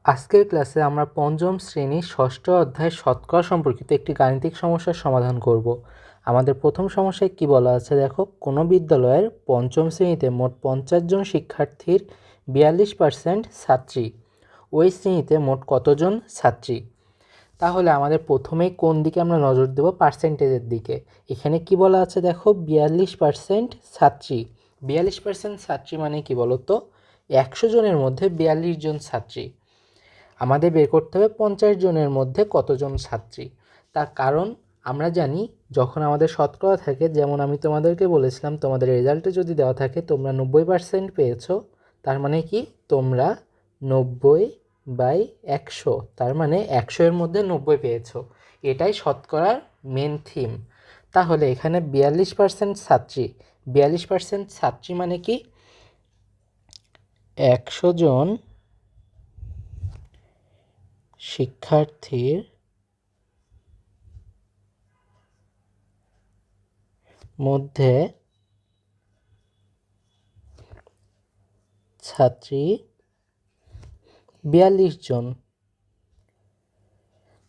আজকের ক্লাসে আমরা পঞ্চম শ্রেণীর ষষ্ঠ অধ্যায় শতকরা সম্পর্কিত একটি গাণিতিক সমস্যার সমাধান করব। আমাদের প্রথম সমস্যায় কি বলা আছে দেখো, কোনো বিদ্যালয়ের পঞ্চম শ্রেণীতে মোট 50 জন শিক্ষার্থীর 42% ছাত্রী, ওই শ্রেণীতে মোট কতজন ছাত্রী? তাহলে আমাদের প্রথমেই কোন দিকে আমরা নজর দেব? পার্সেন্টেজের দিকে। এখানে কি বলা আছে দেখো, 42% ছাত্রী। 42% ছাত্রী মানে কি বলো তো? 100 জনের মধ্যে 42 জন ছাত্রী। আমাদের বের করতে হবে 50 জনের মধ্যে কতজন ছাত্রী। তার কারণ আমরা জানি, যখন আমাদের শতকরা থাকে, যেমন আমি তোমাদেরকে বলেছিলাম, তোমাদের রেজাল্টে যদি দেওয়া থাকে তোমরা 90% পেয়েছো, তার মানে কি তোমরা 90/100, তার মানে 100 এর মধ্যে 90 পেয়েছো। এটাই শতকরার মেন থিম। তাহলে এখানে 42% ছাত্রী, 42% ছাত্রী মানে কি 100 জন শিক্ষার্থীর মধ্যে ছাত্রী 42 জন।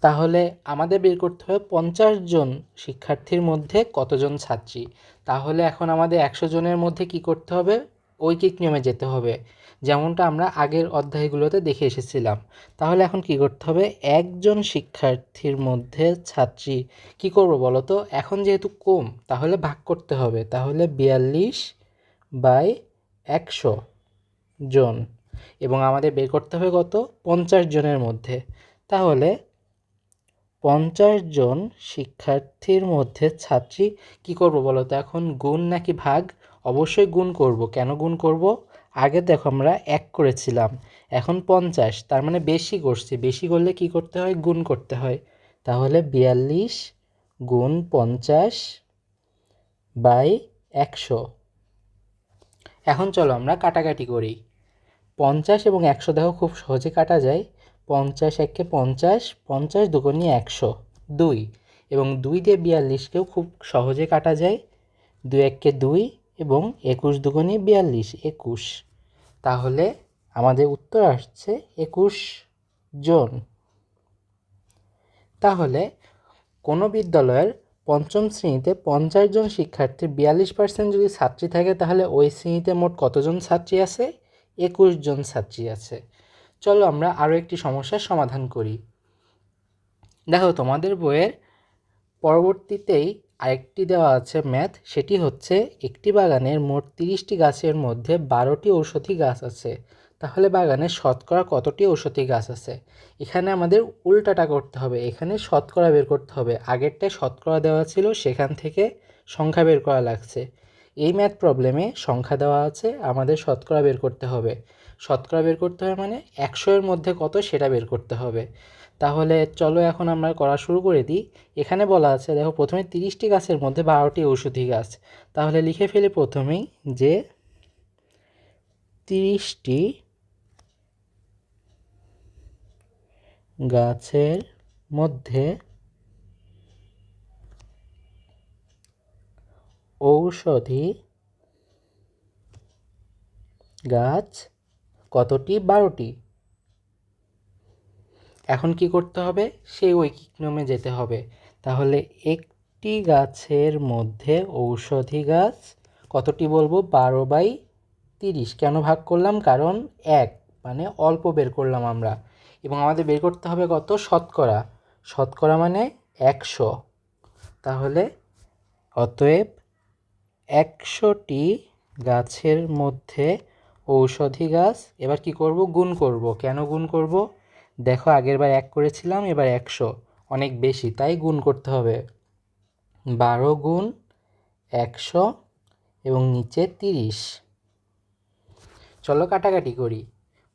তাহলে আমাদের বের করতে হবে 50 জন শিক্ষার্থীর মধ্যে কতজন ছাত্রী। তাহলে এখন আমাদের 100 জনের মধ্যে কি করতে হবে? ঐকিক নিয়মে যেতে হবে, যেমনটা আমরা আগের অধ্যায়গুলোতে দেখে এসেছিলাম। তাহলে এখন কি করতে হবে? একজন শিক্ষার্থীর মধ্যে ছাত্রী কি করব বলো তো? এখন যেহেতু কম, তাহলে ভাগ করতে হবে। তাহলে 42/100 জন, এবং আমাদের বের করতে হবে কত? 50 জনের মধ্যে। তাহলে 50 জন শিক্ষার্থীর মধ্যে ছাত্রী কি করব বলো তো? এখন গুণ নাকি ভাগ? অবশ্যই গুণ করব। কেন গুণ করব? আগে দেখো আমরা 1 করেছিলাম, এখন 50, তার মানে বেশি করছি। বেশি করলে কি করতে হয়? গুণ করতে হয়। তাহলে 42 গুণ 50/100। এখন চলো আমরা কাটাকাটি করি। 50 এবং 100 দেখো খুব সহজে কাটা যায়। 50 একে 50, 50 দুগুণে 100, 2, এবং 2 দিয়ে 42কেও খুব সহজে কাটা যায়। 2 একে 2, এবং 21 দুগুণে 42, 21। তাহলে আমাদের উত্তর আসছে 21 জন। তাহলে কোনো বিদ্যালয়ের পঞ্চম শ্রেণীতে 50 জন শিক্ষার্থীর 42% যদি ছাত্রী থাকে, তাহলে ওই শ্রেণীতে মোট কতজন ছাত্রী আছে? 21 জন ছাত্রী আছে। চলো আমরা আরও একটি সমস্যার সমাধান করি। দেখো তোমাদের বইয়ের পরবর্তীতেই আরেকটি দেওয়া আছে ম্যাথ, সেটি হচ্ছে একটি বাগানের মোট 30টি গাছের মধ্যে 12টি ঔষধি গাছ আছে। তাহলে বাগানে শতকরা কতটি ঔষধি গাছ আছে? এখানে আমাদের উল্টাটা করতে হবে। এখানে শতকরা বের করতে হবে। আগেরটায় শতকরা দেওয়া ছিল, সেখান থেকে সংখ্যা বের করা লাগছে। এই ম্যাথ প্রবলেমে সংখ্যা দেওয়া আছে, আমাদের শতকরা বের করতে হবে। শতকরা বের করতে হবে মানে 100 এর মধ্যে কত সেটা বের করতে হবে। তাহলে চলো এখন আমরা করা শুরু করে দিই। এখানে বলা আছে দেখো, প্রথমে 30টি গাছের মধ্যে 12টি ঔষধি গাছ। তাহলে লিখে ফেলি প্রথমেই যে 30টি গাছের মধ্যে ঔষধি গাছ কতটি? 12টি। এখন কি করতে হবে? সেই ঐকিক নিয়মে যেতে হবে। তাহলে একটি গাছের মধ্যে ঔষধি গাছ কতটি বলবো? 12/30। কেন ভাগ করলাম? কারণ 1 মানে অল্প বের করলাম আমরা, এবং আমাদের বের করতে হবে কত? শতকরা। শতকরা মানে 100। তাহলে অতএব 100টি গাছের মধ্যে ঔষধি গাছ, এবার কি করব? গুণ করব। কেন গুণ করব? দেখো আগেরবার 1 করেছিলাম, এবার 100 অনেক বেশি, তাই গুণ করতে হবে। 12 গুণ 100, এবং নিচে 30। চলো কাটাকাটি করি।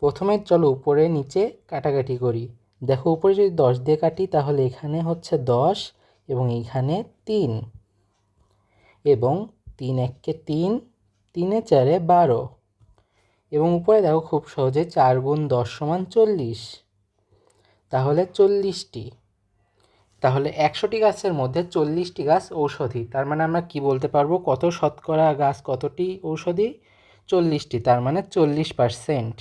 প্রথমে চলো উপরে নিচে কাটাকাটি করি। দেখো উপরে যদি 10 দিয়ে কাটি, তাহলে এখানে হচ্ছে 10, এবং এইখানে 3, এবং 3 একে 3, 3 4 12, এবং উপরে দেখো খুব সহজে 4 গুণ 10 সমান 40। তাহলে 40টি। তাহলে 100টি গাছের মধ্যে 40টি গাছ ঔষধি। তার মানে আমরা কি বলতে পারবো? কত শতকরা গাছ কতটি ঔষধি? 40টি। তার মানে 40%।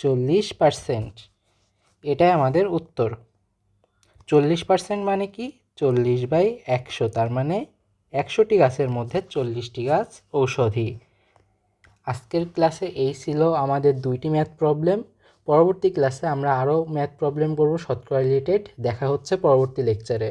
40%। এটাই আমাদের উত্তর। 40% মানে কি? 40/100, তার মানে 100টি গাছের মধ্যে 40টি গাছ ঔষধি। আজকের ক্লাসে এই ছিল আমাদের 2টি ম্যাথ প্রবলেম। পরবর্তী ক্লাসে আমরা আরও ম্যাথ প্রবলেম করব শতকরা রিলেটেড। দেখা হচ্ছে পরবর্তী লেকচারে।